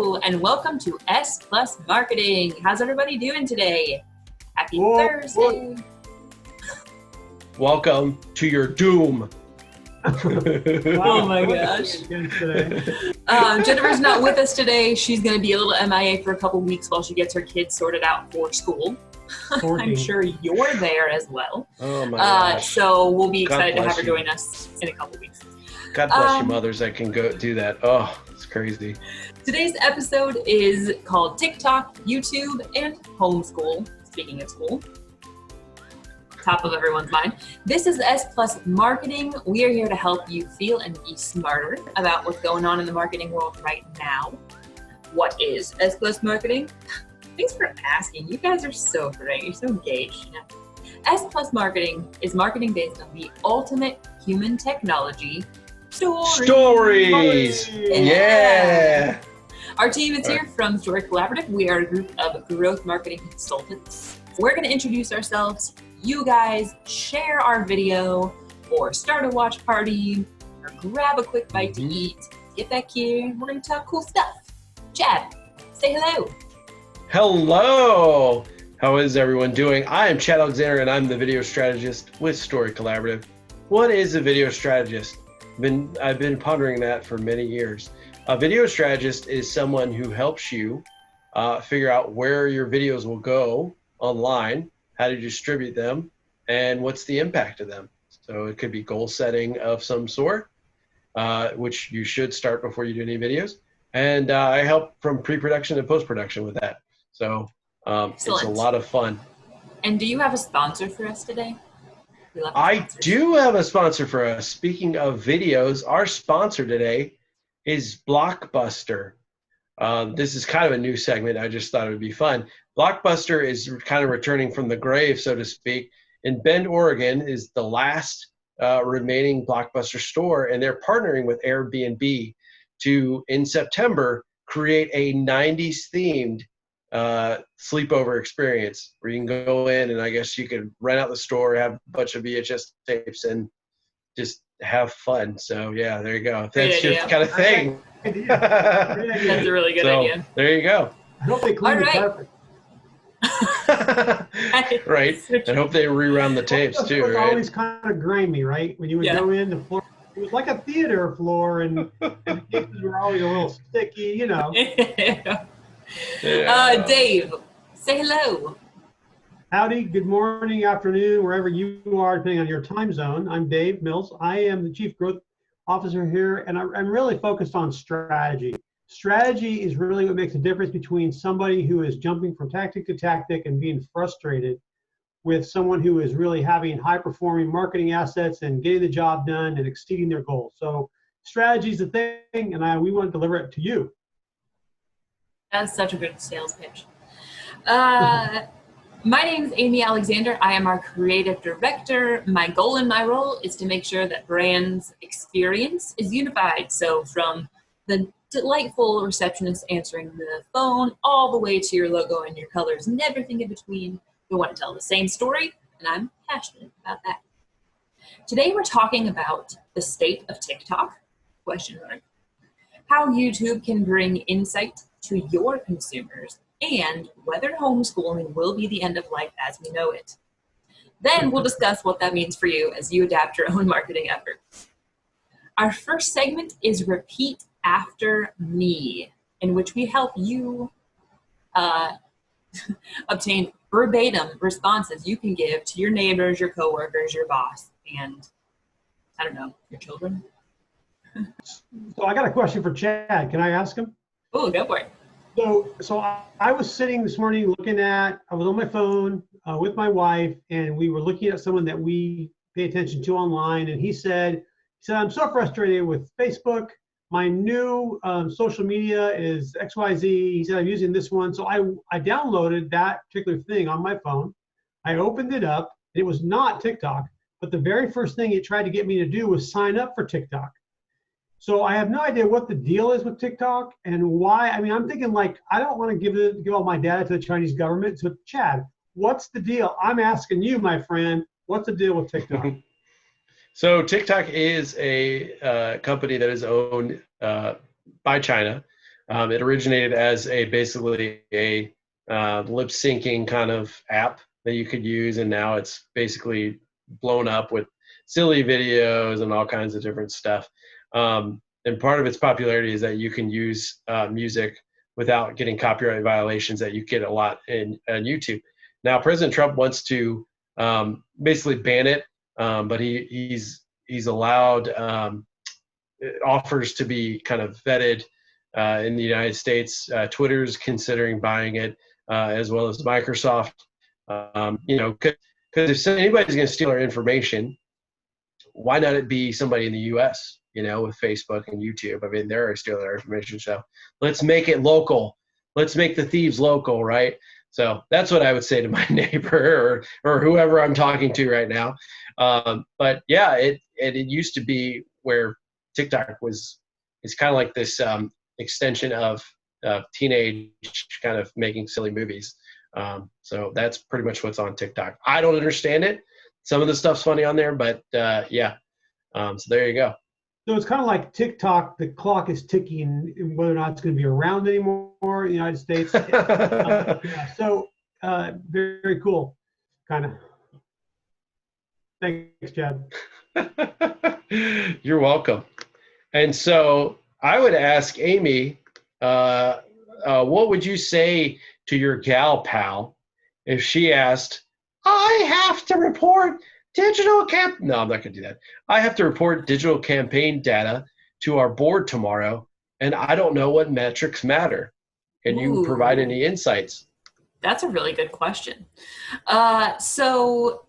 Hello, and welcome to S+Marketing. How's everybody doing today? Happy Thursday. Welcome to your doom. Oh my gosh. Jennifer's not with us today. She's going to be a little MIA for a couple weeks while she gets her kids sorted out for school. I'm sure you're there as well. Oh my gosh. So we'll be excited to have her join us in a couple weeks. God bless you mothers that can go do that. Oh, it's crazy. Today's episode is called TikTok, YouTube, and Homeschool. Speaking of school, top of everyone's mind. This is S+Marketing. We are here to help you feel and be smarter about what's going on in the marketing world right now. What is S+Marketing? Thanks for asking. You guys are so great. You're so engaged. S+Marketing is marketing based on the ultimate human technology, stories. Yeah. Our team is here from Story Collaborative. We are a group of growth marketing consultants. We're going to introduce ourselves. You guys share our video or start a watch party or grab a quick bite to eat. Get back here. We're going to talk cool stuff. Chad, say hello. Hello. How is everyone doing? I am Chad Alexander and I'm the video strategist with Story Collaborative. What is a video strategist? I've been pondering that for many years. A video strategist is someone who helps you figure out where your videos will go online, how to distribute them, and what's the impact of them. So it could be goal setting of some sort, which you should start before you do any videos. And I help from pre-production and post-production with that. So it's a lot of fun. And do you have a sponsor for us today? I do have a sponsor for us. Speaking of videos, our sponsor today is Blockbuster. This is kind of a new segment. I just thought it would be fun. Blockbuster is kind of returning from the grave, so to speak. In Bend, Oregon is the last remaining Blockbuster store, and they're partnering with Airbnb to, in September, create a 90s themed sleepover experience where you can go in and I guess you could rent out the store, have a bunch of VHS tapes, and just have fun. So yeah, there you go. That's your kind of thing. That's a really good idea. There you go. I hope they clean the carpet. Right. I hope they reround the tapes too. It was right? always kind of grimy, right? When you would go in, the floor, it was like a theater floor, and the cases were always a little sticky, you know. Dave, say hello. Howdy, good morning, afternoon, wherever you are, depending on your time zone. I'm Dave Mills. I am the Chief Growth Officer here, and I'm really focused on strategy. Strategy is really what makes a difference between somebody who is jumping from tactic to tactic and being frustrated with someone who is really having high-performing marketing assets and getting the job done and exceeding their goals. So strategy is the thing, and we want to deliver it to you. That's such a good sales pitch. My name is Amy Alexander. I am our creative director. My goal in my role is to make sure that brand's experience is unified. So from the delightful receptionist answering the phone all the way to your logo and your colors and everything in between, we want to tell the same story, and I'm passionate about that. Today we're talking about the state of TikTok, how YouTube can bring insight to your consumers, and whether homeschooling will be the end of life as we know it. Then we'll discuss what that means for you as you adapt your own marketing efforts. Our first segment is Repeat After Me, in which we help you obtain verbatim responses you can give to your neighbors, your coworkers, your boss, and I don't know, your children. So I got a question for Chad. Can I ask him? Oh, go for it. So I was sitting this morning I was on my phone with my wife, and we were looking at someone that we pay attention to online, and he said, I'm so frustrated with Facebook. My new social media is XYZ. He said, I'm using this one. So I downloaded that particular thing on my phone. I opened it up. It was not TikTok, but the very first thing it tried to get me to do was sign up for TikTok. So I have no idea what the deal is with TikTok and why. I mean, I'm thinking I don't want to give all my data to the Chinese government. So Chad, what's the deal? I'm asking you, my friend, what's the deal with TikTok? So TikTok is a company that is owned by China. It originated as basically a lip syncing kind of app that you could use, and now it's basically blown up with silly videos and all kinds of different stuff. And part of its popularity is that you can use music without getting copyright violations that you get a lot in YouTube. Now, President Trump wants to basically ban it, but he's allowed offers to be kind of vetted in the United States. Twitter's considering buying it, as well as Microsoft. Because if anybody's going to steal our information, why not it be somebody in the U.S., with Facebook and YouTube? I mean, they're stealing our information, so let's make it local. Let's make the thieves local, right? So that's what I would say to my neighbor or whoever I'm talking to right now. But yeah, it used to be where TikTok it's kind of like this extension of teenage kind of making silly movies. So that's pretty much what's on TikTok. I don't understand it. Some of the stuff's funny on there, but yeah. So there you go. So it's kind of like TikTok. The clock is ticking whether or not it's going to be around anymore in the United States. Yeah, so very, very cool. Kind of. Thanks, Chad. You're welcome. And so I would ask Amy, what would you say to your gal pal if she asked, I have to report no, I'm not going to do that. I have to report digital campaign data to our board tomorrow, and I don't know what metrics matter. Can you provide any insights? That's a really good question. So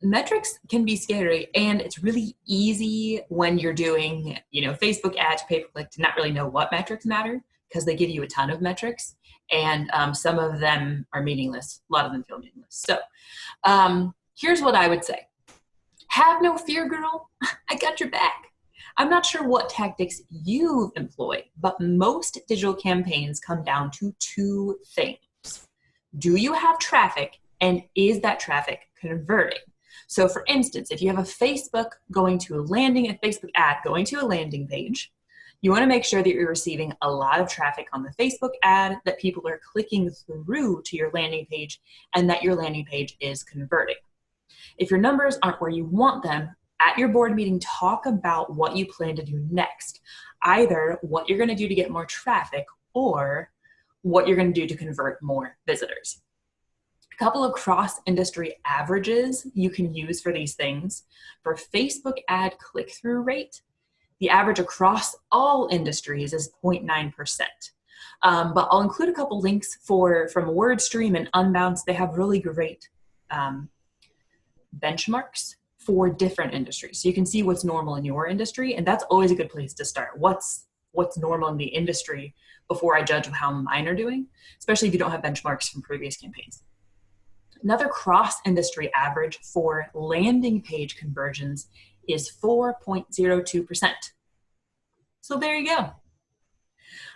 metrics can be scary, and it's really easy when you're doing, Facebook ads, pay-per-click, to not really know what metrics matter because they give you a ton of metrics, and some of them are meaningless. A lot of them feel meaningless. So here's what I would say. Have no fear, girl. I got your back. I'm not sure what tactics you've employed, but most digital campaigns come down to two things. Do you have traffic, and is that traffic converting? So for instance, if you have a Facebook ad going to a landing page, you want to make sure that you're receiving a lot of traffic on the Facebook ad, that people are clicking through to your landing page, and that your landing page is converting. If your numbers aren't where you want them, at your board meeting, talk about what you plan to do next. Either what you're going to do to get more traffic or what you're going to do to convert more visitors. A couple of cross-industry averages you can use for these things. For Facebook ad click-through rate, the average across all industries is 0.9%. But I'll include a couple links from WordStream and Unbounce. They have really great benchmarks for different industries. So you can see what's normal in your industry, and that's always a good place to start. What's normal in the industry before I judge how mine are doing, especially if you don't have benchmarks from previous campaigns. Another cross-industry average for landing page conversions is 4.02%. So there you go.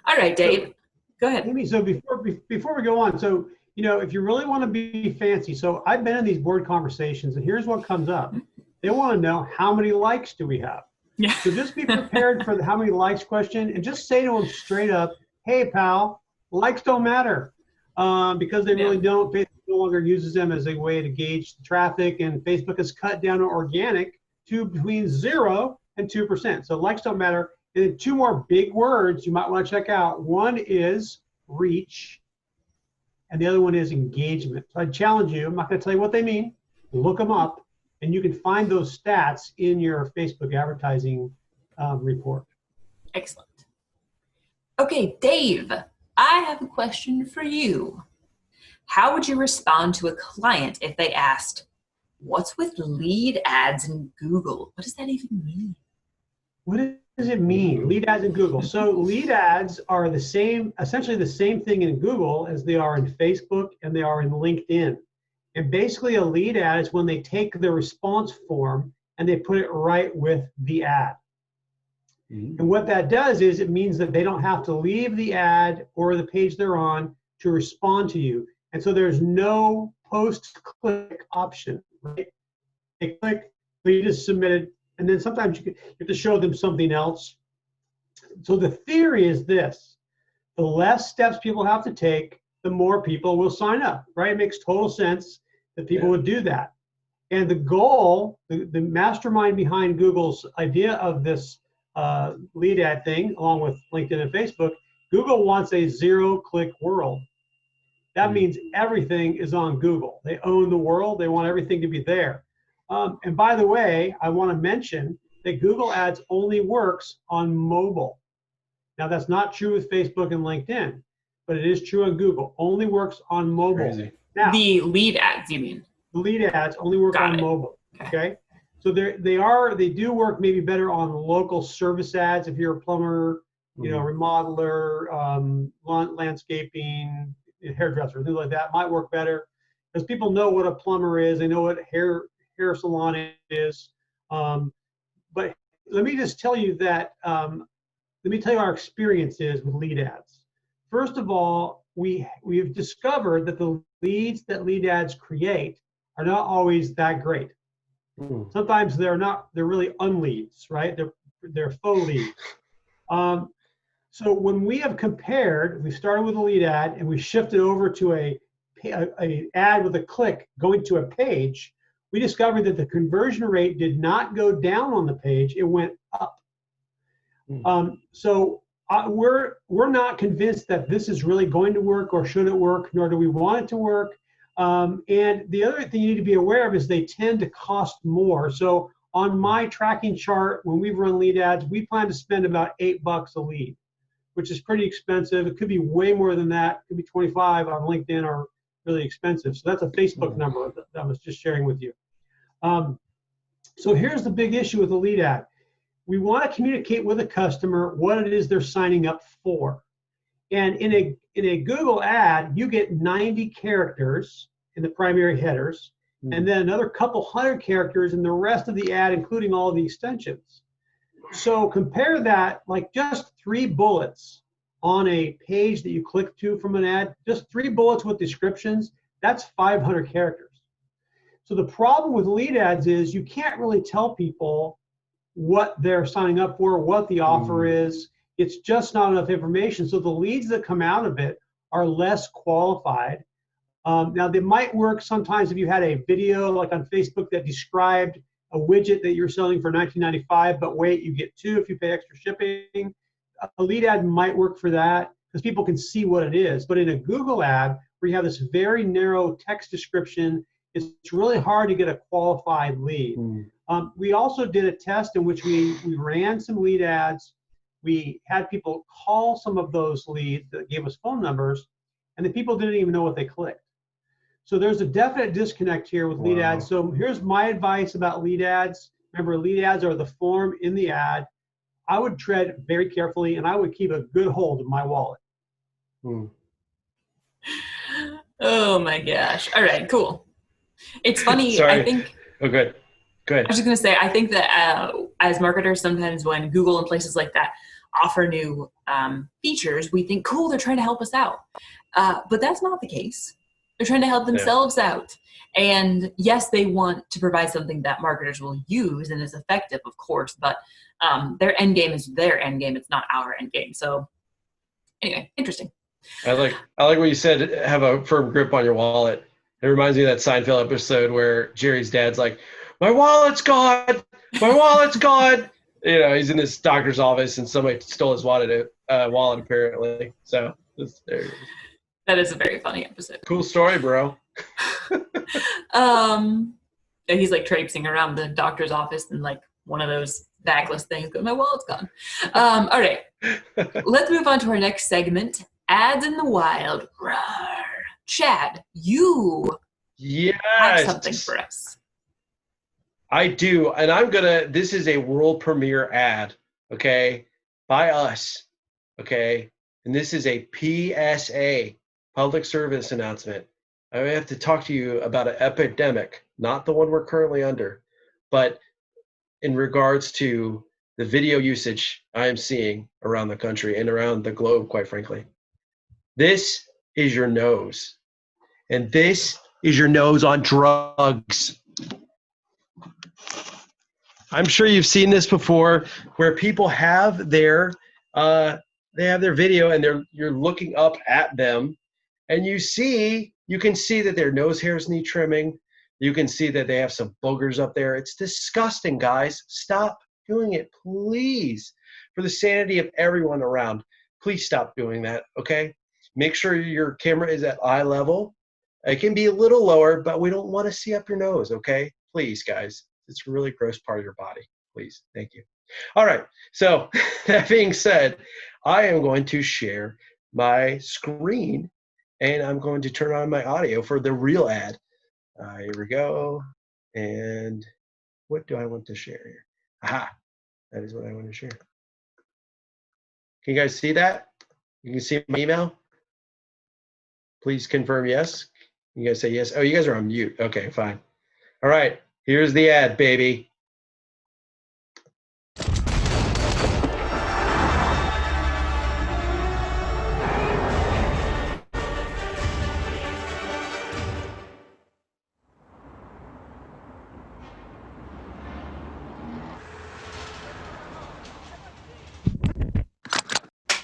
All right, Dave, go ahead. Amy, so before we go on, so if you really want to be fancy, so I've been in these board conversations, and here's what comes up. They want to know, how many likes do we have? Yeah. So just be prepared for the how many likes question, and just say to them straight up, hey, pal, likes don't matter, because they really don't. Facebook no longer uses them as a way to gauge the traffic, and Facebook has cut down on organic to between 0 and 2%. So likes don't matter. And then two more big words you might want to check out. One is reach, and the other one is engagement. So I challenge you, I'm not going to tell you what they mean, look them up, and you can find those stats in your Facebook advertising report. Excellent. Okay, Dave, I have a question for you. How would you respond to a client if they asked, what's with lead ads in Google? What does that even mean? What does it mean, lead ads in Google? So lead ads are essentially the same thing in Google as they are in Facebook and they are in LinkedIn. And basically a lead ad is when they take the response form and they put it right with the ad. And what that does is it means that they don't have to leave the ad or the page they're on to respond to you. And so there's no post-click option, right? They click, lead is submitted, and then sometimes you have to show them something else. So the theory is this. The less steps people have to take, the more people will sign up, right? It makes total sense that people would do that. And the goal, the mastermind behind Google's idea of this lead ad thing, along with LinkedIn and Facebook, Google wants a zero-click world. That means everything is on Google. They own the world. They want everything to be there. And by the way, I want to mention that Google Ads only works on mobile. Now, that's not true with Facebook and LinkedIn, but it is true on Google. Only works on mobile. Crazy. Now, the lead ads, you mean? The lead ads only work on mobile. Okay. So they do work maybe better on local service ads if you're a plumber, you know, remodeler, landscaping, hairdresser, things like that might work better because people know what a plumber is. They know what hair salon is. But let me just tell you that, let me tell you our experience is with lead ads. First of all, we've discovered that the leads that lead ads create are not always that great. Sometimes they're really unleads, right? They're faux leads. So when we have compared, we started with a lead ad and we shifted over to a ad with a click going to a page, we discovered that the conversion rate did not go down on the page, it went up. So we're not convinced that this is really going to work or should it work, nor do we want it to work. And the other thing you need to be aware of is they tend to cost more. So on my tracking chart, when we've run lead ads, we plan to spend about $8 a lead, which is pretty expensive. It could be way more than that. It could be 25 on LinkedIn or really expensive. So that's a Facebook number that I was just sharing with you. So here's the big issue with the lead ad. We want to communicate with a customer what it is they're signing up for. And in a Google ad, you get 90 characters in the primary headers, and then another couple hundred characters in the rest of the ad, including all the extensions. So compare that, like just 3 bullets on a page that you click to from an ad, just 3 bullets with descriptions, that's 500 characters. So the problem with lead ads is you can't really tell people what they're signing up for, what the offer is. It's just not enough information. So the leads that come out of it are less qualified. Now, they might work sometimes if you had a video like on Facebook that described a widget that you're selling for $19.95, but wait, you get 2 if you pay extra shipping. A lead ad might work for that because people can see what it is. But in a Google ad, where you have this very narrow text description, it's really hard to get a qualified lead. We also did a test in which we ran some lead ads. We had people call some of those leads that gave us phone numbers, and the people didn't even know what they clicked. So there's a definite disconnect here with lead ads. So here's my advice about lead ads. Remember, lead ads are the form in the ad. I would tread very carefully, and I would keep a good hold of my wallet. Oh my gosh. All right, cool. It's funny. Sorry. I think. Oh, good. Go ahead. I was just going to say, I think that as marketers, sometimes when Google and places like that offer new features, we think, cool, they're trying to help us out. But that's not the case. They're trying to help themselves out. And yes, they want to provide something that marketers will use and is effective, of course, but their end game is their end game. It's not our end game. So anyway, interesting. I like what you said, have a firm grip on your wallet. It reminds me of that Seinfeld episode where Jerry's dad's like, my wallet's gone. My wallet's gone. You know, he's in his doctor's office and somebody stole his wallet apparently. So there it is. That is a very funny episode. Cool story, bro. He's like traipsing around the doctor's office and like one of those bagless things, but my wallet's gone. All right. Let's move on to our next segment. Ads in the wild. Rawr. Chad, you have something for us. I do, and this is a world premiere ad, okay, by us, okay, and this is a PSA, public service announcement. I have to talk to you about an epidemic, not the one we're currently under, but in regards to the video usage I am seeing around the country and around the globe, quite frankly. This is your nose, and this is your nose on drugs. I'm sure you've seen this before, where people have their they have their video and you're looking up at them, and you can see that their nose hairs need trimming. You can see that they have some boogers up there. It's disgusting, guys. Stop doing it, please. For the sanity of everyone around, please stop doing that, okay? Make sure your camera is at eye level. It can be a little lower, but we don't want to see up your nose, okay? Please, guys. It's a really gross part of your body. Please. Thank you. All right. So that being said, I am going to share my screen, and I'm going to turn on my audio for the real ad. Here we go. And what do I want to share here? Aha. That is what I want to share. Can you guys see that? You can see my email? Please confirm yes. You guys say yes. Oh, you guys are on mute. Okay, fine. All right, here's the ad, baby.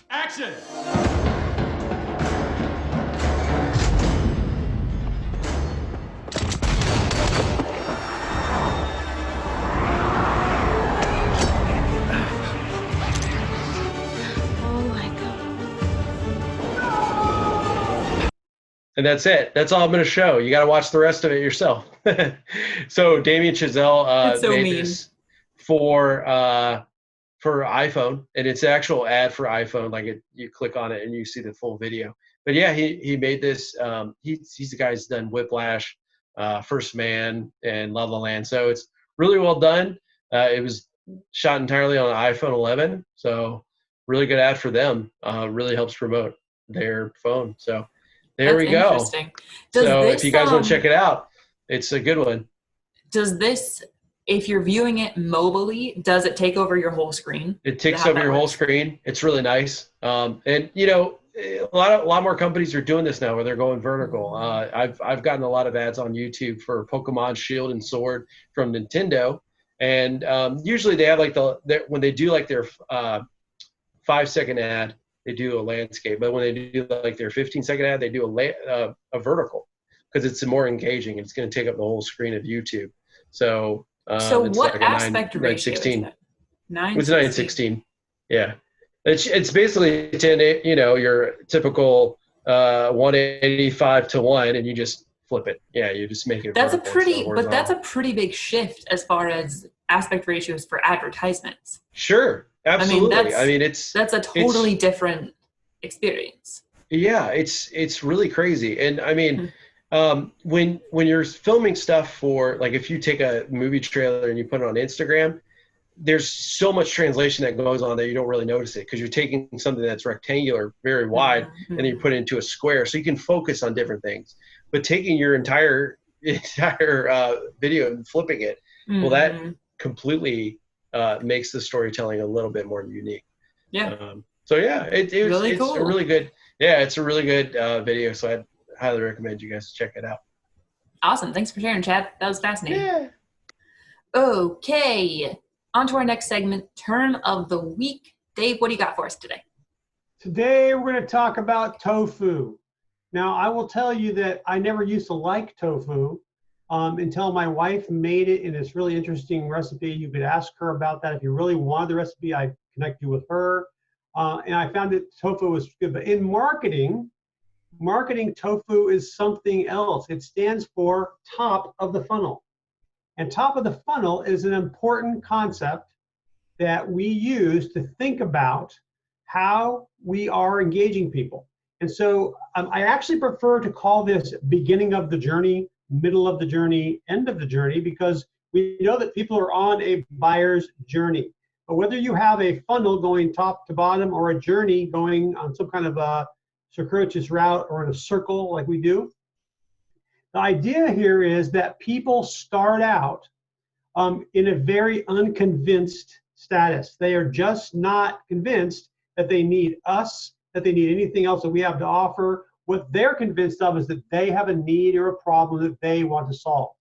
Action! And that's it. That's all I'm going to show. You got to watch the rest of it yourself. So Damien Chazelle made this for iPhone, and it's an actual ad for iPhone. Like you click on it and you see the full video. But yeah, he made this. He's the guy who's done Whiplash, First Man, and La La Land. So it's really well done. It was shot entirely on an iPhone 11. So really good ad for them. Really helps promote their phone. So there we go. Interesting. So if you guys want to check it out, it's a good one. Does this, if you're viewing it mobily, does it take over your whole screen? It takes over your whole screen. It's really nice. And you know, a lot more companies are doing this now where they're going vertical. I've gotten a lot of ads on YouTube for Pokemon Shield and Sword from Nintendo, and usually they have like when they do like their 5-second ad, they do a landscape, but when they do like their 15-second ad, they do a vertical because it's more engaging. It's going to take up the whole screen of YouTube. So it's what like aspect ratio is that? 9:16. It's 9:16. Yeah, it's basically 10. You know, your typical 185:1, and you just flip it. Yeah, you just make it. That's a pretty big shift as far as aspect ratios for advertisements. Sure. Absolutely. I mean, that's a totally different experience. Yeah, it's really crazy. And I mean, when you're filming stuff for, like, if you take a movie trailer and you put it on Instagram, there's so much translation that goes on that you don't really notice it because you're taking something that's rectangular, very wide, and then you put it into a square, so you can focus on different things. But taking your entire video and flipping it, well, that completely makes the storytelling a little bit more unique. Yeah. So yeah, it's cool. a really good. Yeah, it's a really good video. So I'd highly recommend you guys check it out. Awesome. Thanks for sharing, Chad. That was fascinating. Yeah. Okay. On to our next segment, Term of the Week. Dave, what do you got for us today? Today we're going to talk about tofu. Now, I will tell you that I never used to like tofu until my wife made it in this really interesting recipe. You could ask her about that. If you really wanted the recipe, I'd connect you with her. And I found that tofu was good. But in marketing, tofu is something else. It stands for top of the funnel. And top of the funnel is an important concept that we use to think about how we are engaging people. And so I actually prefer to call this beginning of the journey, middle of the journey, end of the journey, because we know that people are on a buyer's journey. But whether you have a funnel going top to bottom or a journey going on some kind of a circuitous route or in a circle like we do, the idea here is that people start out in a very unconvinced status. They are just not convinced that they need us, that they need anything else that we have to offer. What they're convinced of is that they have a need or a problem that they want to solve.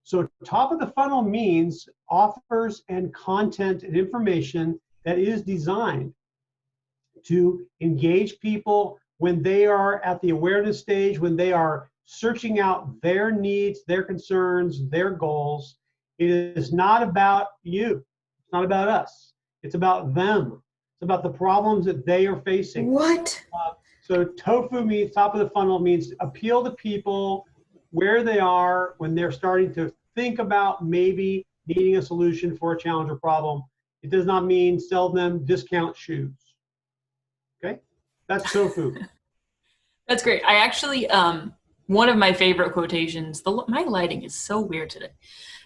So top of the funnel means offers and content and information that is designed to engage people when they are at the awareness stage, when they are searching out their needs, their concerns, their goals. It is not about you. It's not about us. It's about them. It's about the problems that they are facing. What? So tofu means top of the funnel, means appeal to people where they are when they're starting to think about maybe needing a solution for a challenge or problem. It does not mean sell them discount shoes. Okay, that's tofu. That's great. I actually, one of my favorite quotations, my lighting is so weird today.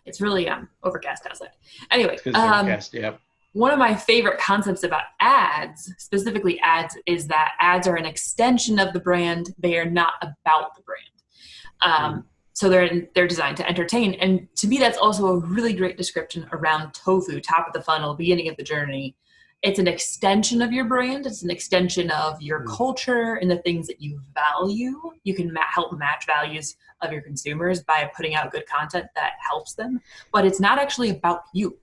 It's really overcast outside. Anyway, Yep. One of my favorite concepts about ads, specifically ads, is that ads are an extension of the brand. They are not about the brand. So they're designed to entertain. And to me, that's also a really great description around tofu, top of the funnel, beginning of the journey. It's an extension of your brand. It's an extension of your culture and the things that you value. You can help match values of your consumers by putting out good content that helps them, but it's not actually about you.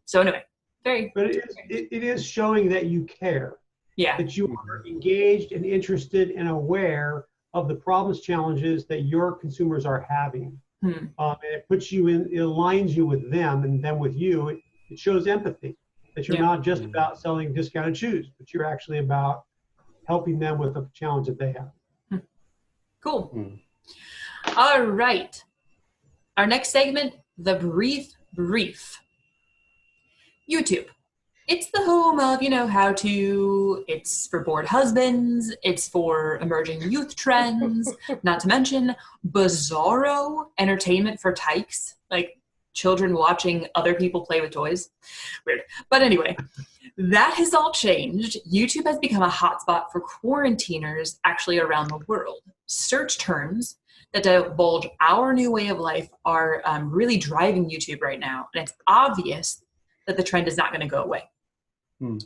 So anyway, But it is showing that you care. Yeah. That you are engaged and interested and aware of the problems, challenges that your consumers are having. And it puts you in, it aligns you with them and them with you. It shows empathy. That you're not just about selling discounted shoes, but you're actually about helping them with the challenge that they have. Cool. All right. Our next segment, the brief. YouTube. It's the home of, how to, it's for bored husbands, it's for emerging youth trends, not to mention bizarro entertainment for tykes, like children watching other people play with toys. Weird. But anyway, that has all changed. YouTube has become a hotspot for quarantiners actually around the world. Search terms that divulge our new way of life are really driving YouTube right now. And it's obvious that the trend is not going to go away.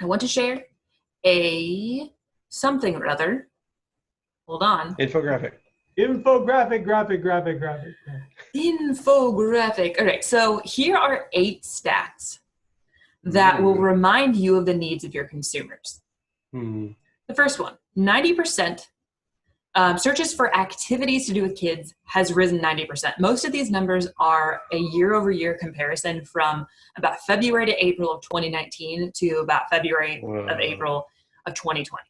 I want to share something or other. Hold on. Infographic. Graphic. Infographic. All right, so here are 8 stats that will remind you of the needs of your consumers. The first one, 90% searches for activities to do with kids has risen 90%. Most of these numbers are a year-over-year comparison from about February to April of 2019 to about February of April of 2020.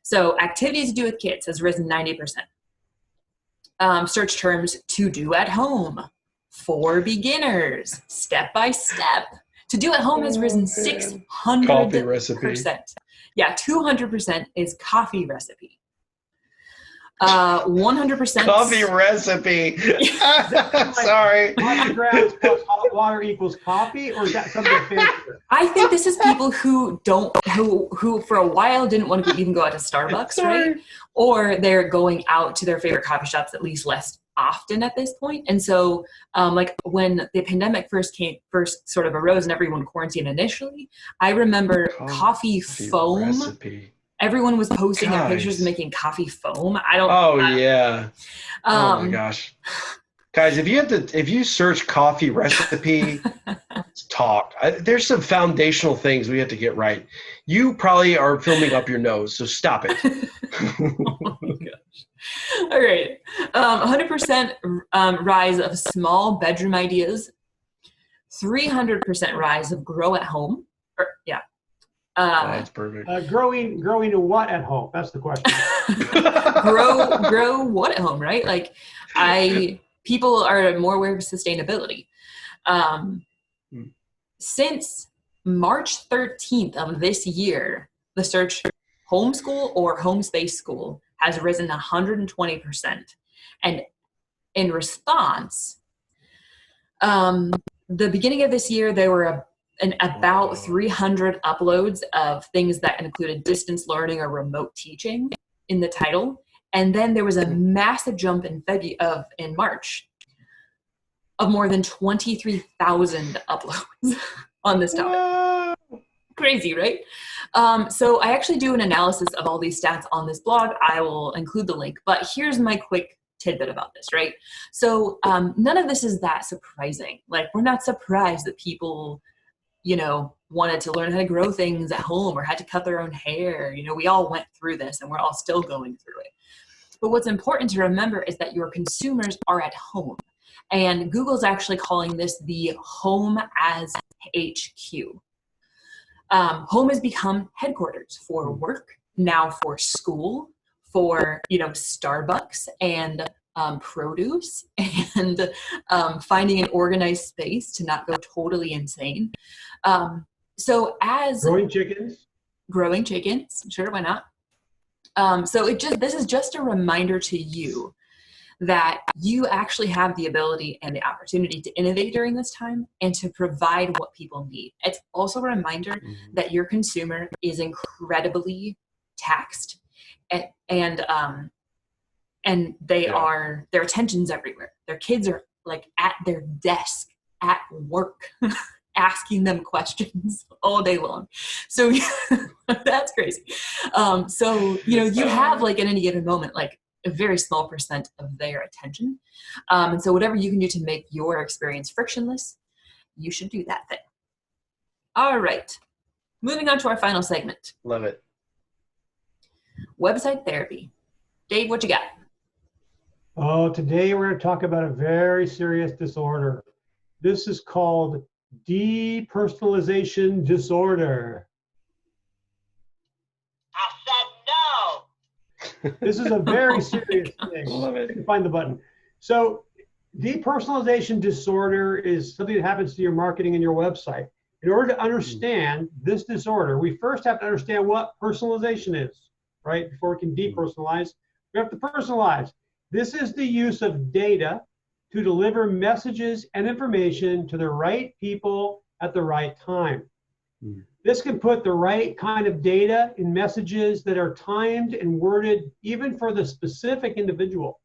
So activities to do with kids has risen 90%. Search terms to do at home, for beginners, step by step. To do at home has risen 600%. Coffee recipe. Yeah, 200% is coffee recipe. 100% coffee recipe. Sorry. Hot grass plus hot water equals coffee, or is that something fancier? I think this is people who for a while didn't want to even go out to Starbucks, right? Or they're going out to their favorite coffee shops at least less often at this point. And so like when the pandemic first sort of arose and everyone quarantined initially, I remember coffee foam recipe. Everyone was posting their pictures of making coffee foam. Yeah. Oh my gosh. Guys, if you search coffee recipe, talk. There's some foundational things we have to get right. You probably are filming up your nose, so stop it. Oh my gosh. All right. 100% rise of small bedroom ideas. 300% rise of grow at home. That's perfect. Growing to what at home? That's the question. grow what at home, right? Like people are more aware of sustainability. Since March 13th of this year, the search homeschool or home space school has risen 120%. And in response, the beginning of this year, there were about 300 uploads of things that included distance learning or remote teaching in the title. And then there was a massive jump in March of more than 23,000 uploads on this topic. Crazy, right? So I actually do an analysis of all these stats on this blog. I will include the link, but here's my quick tidbit about this, right? So none of this is that surprising. Like, we're not surprised that people wanted to learn how to grow things at home or had to cut their own hair. You know, we all went through this and we're all still going through it. But what's important to remember is that your consumers are at home. And Google's actually calling this the home as HQ. Home has become headquarters for work, now for school, for, you know, Starbucks and produce and finding an organized space to not go totally insane. So as growing chickens, sure, why not? So this is just a reminder to you that you actually have the ability and the opportunity to innovate during this time and to provide what people need. It's also a reminder that your consumer is incredibly taxed and their attention's everywhere. Their kids are like at their desk at work asking them questions all day long. So that's crazy. So, you know, you have like at any given moment, like a very small percent of their attention. And so whatever you can do to make your experience frictionless, you should do that thing. All right. Moving on to our final segment. Love it. Website therapy. Dave, what you got? Oh, today we're going to talk about a very serious disorder. This is called depersonalization disorder. This is a very serious thing. Love it. I can find the button. So depersonalization disorder is something that happens to your marketing and your website. In order to understand this disorder, we first have to understand what personalization is, right? Before we can depersonalize, we have to personalize. This is the use of data to deliver messages and information to the right people at the right time. This can put the right kind of data in messages that are timed and worded even for the specific individual.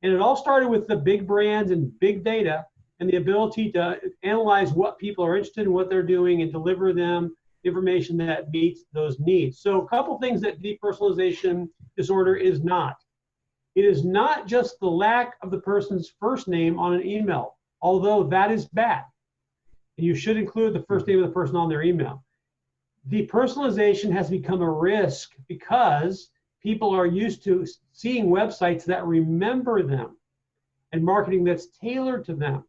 And it all started with the big brands and big data and the ability to analyze what people are interested in, what they're doing, and deliver them information that meets those needs. So a couple things that depersonalization disorder is not. It is not just the lack of the person's first name on an email, although that is bad. And you should include the first name of the person on their email. Depersonalization has become a risk because people are used to seeing websites that remember them and marketing that's tailored to them.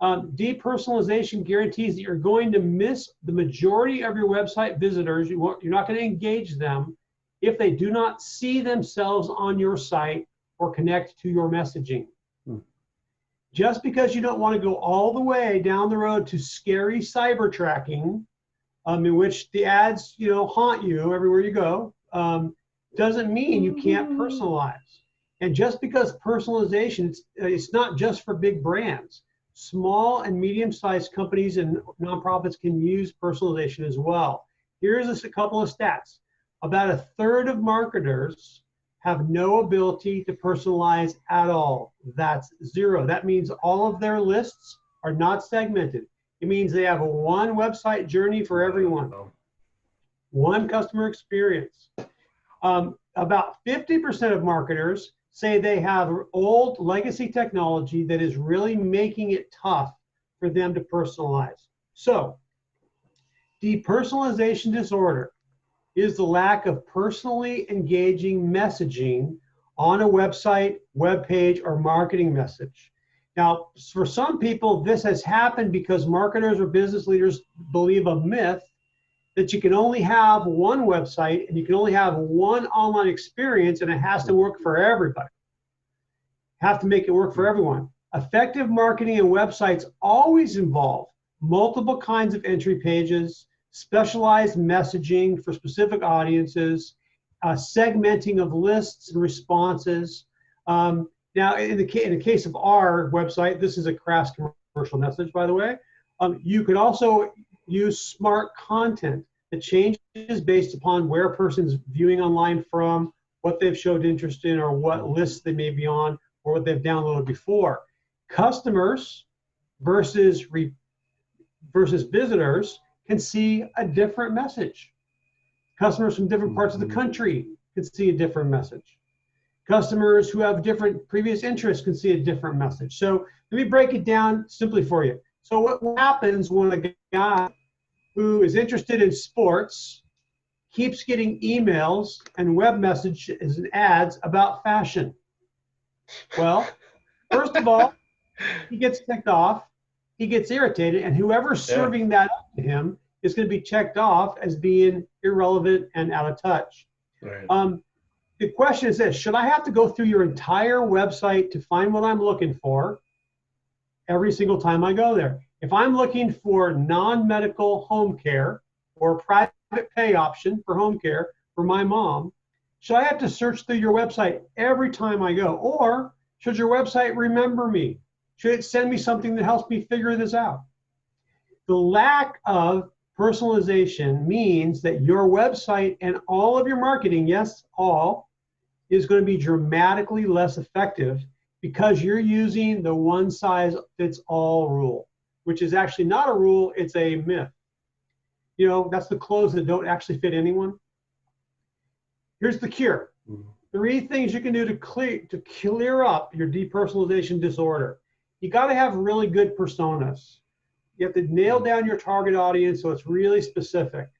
Depersonalization guarantees that you're going to miss the majority of your website visitors. You're not going to engage them if they do not see themselves on your site or connect to your messaging. Just because you don't want to go all the way down the road to scary cyber tracking, in which the ads, you know, haunt you everywhere you go, doesn't mean you can't personalize. And just because personalization, it's not just for big brands. Small and medium-sized companies and nonprofits can use personalization as well. Here's a couple of stats. About a third of marketers have no ability to personalize at all. That's zero. That means all of their lists are not segmented. It means they have a one website journey for everyone, one customer experience. About 50% of marketers say they have old legacy technology that is really making it tough for them to personalize. So, depersonalization disorder is the lack of personally engaging messaging on a website, web page, or marketing message. Now, for some people, this has happened because marketers or business leaders believe a myth that you can only have one website and you can only have one online experience and it has to work for everybody. Have to make it work for everyone. Effective marketing and websites always involve multiple kinds of entry pages, specialized messaging for specific audiences, segmenting of lists and responses. Now, in the case of our website, this is a Crafts commercial message, by the way. You could also use smart content that changes based upon where a person's viewing online from, what they've showed interest in, or what lists they may be on, or what they've downloaded before. Customers versus visitors can see a different message. Customers from different parts of the country can see a different message. Customers who have different previous interests can see a different message. So let me break it down simply for you. So what happens when a guy who is interested in sports keeps getting emails and web messages and ads about fashion? Well, first of all, he gets ticked off, he gets irritated, and whoever's serving that up to him is going to be checked off as being irrelevant and out of touch. Right. The question is this: should I have to go through your entire website to find what I'm looking for every single time I go there? If I'm looking for non-medical home care or a private pay option for home care for my mom, should I have to search through your website every time I go? Or should your website remember me? Should it send me something that helps me figure this out? The lack of personalization means that your website and all of your marketing, yes, all, is going to be dramatically less effective because you're using the one-size-fits-all rule, which is actually not a rule, it's a myth. You know, that's the clothes that don't actually fit anyone. Here's the cure. 3 things you can do to clear up your depersonalization disorder. You got to have really good personas. You have to nail down your target audience so it's really specific.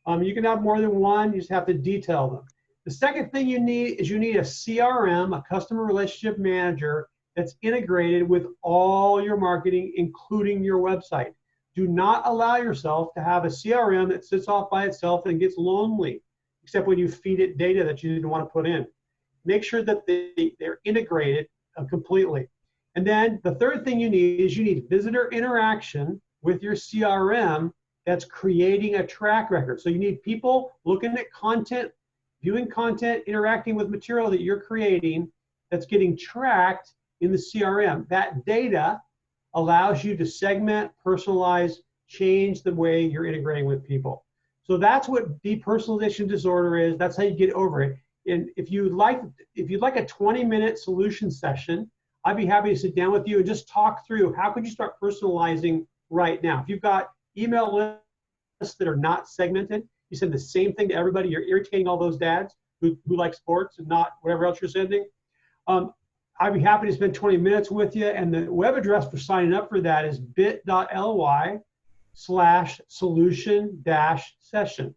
You can have more than one, you just have to detail them. The second thing you need is you need a CRM, a customer relationship manager, that's integrated with all your marketing, including your website. Do not allow yourself to have a CRM that sits off by itself and gets lonely, except when you feed it data that you didn't want to put in. Make sure that they're integrated completely. And then the third thing you need is you need visitor interaction with your CRM that's creating a track record. So you need people looking at content, viewing content, interacting with material that you're creating that's getting tracked in the CRM. That data allows you to segment, personalize, change the way you're integrating with people. So that's what depersonalization disorder is. That's how you get over it. And if you'd like a 20-minute solution session, I'd be happy to sit down with you and just talk through how could you start personalizing right now. If you've got email lists that are not segmented, you send the same thing to everybody, you're irritating all those dads who like sports and not whatever else you're sending. I'd be happy to spend 20 minutes with you, and the web address for signing up for that is bit.ly/solution-session.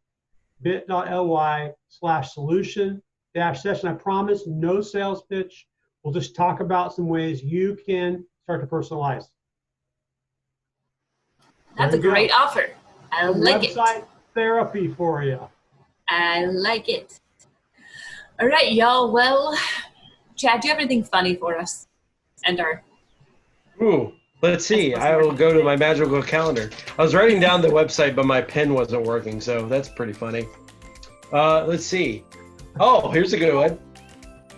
bit.ly/solution-session. I promise no sales pitch. We'll just talk about some ways you can start to personalize. That's a great offer. I like it. Website therapy for you. I like it. All right, y'all. Well, Chad, do you have anything funny for us? Ooh, let's see. I will go to my magical calendar. I was writing down the website, but my pen wasn't working, so that's pretty funny. Let's see. Oh, here's a good one.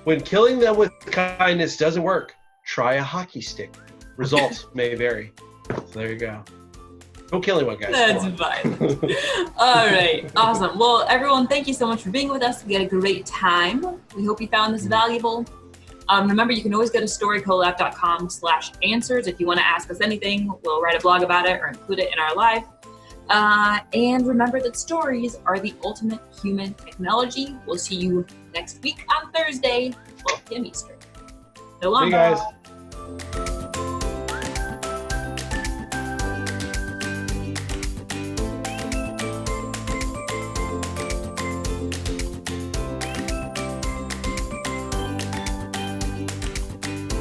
When killing them with kindness doesn't work, try a hockey stick. Results may vary. So there you go. Don't kill anyone, guys. That's fine. All right. Awesome. Well, everyone, thank you so much for being with us. We had a great time. We hope you found this valuable. Remember, you can always go to storycollab.com/answers if you want to ask us anything. We'll write a blog about it or include it in our live. And remember that stories are the ultimate human technology. We'll see you next week on Thursday, 12 p.m. Eastern. So long. Hey, guys.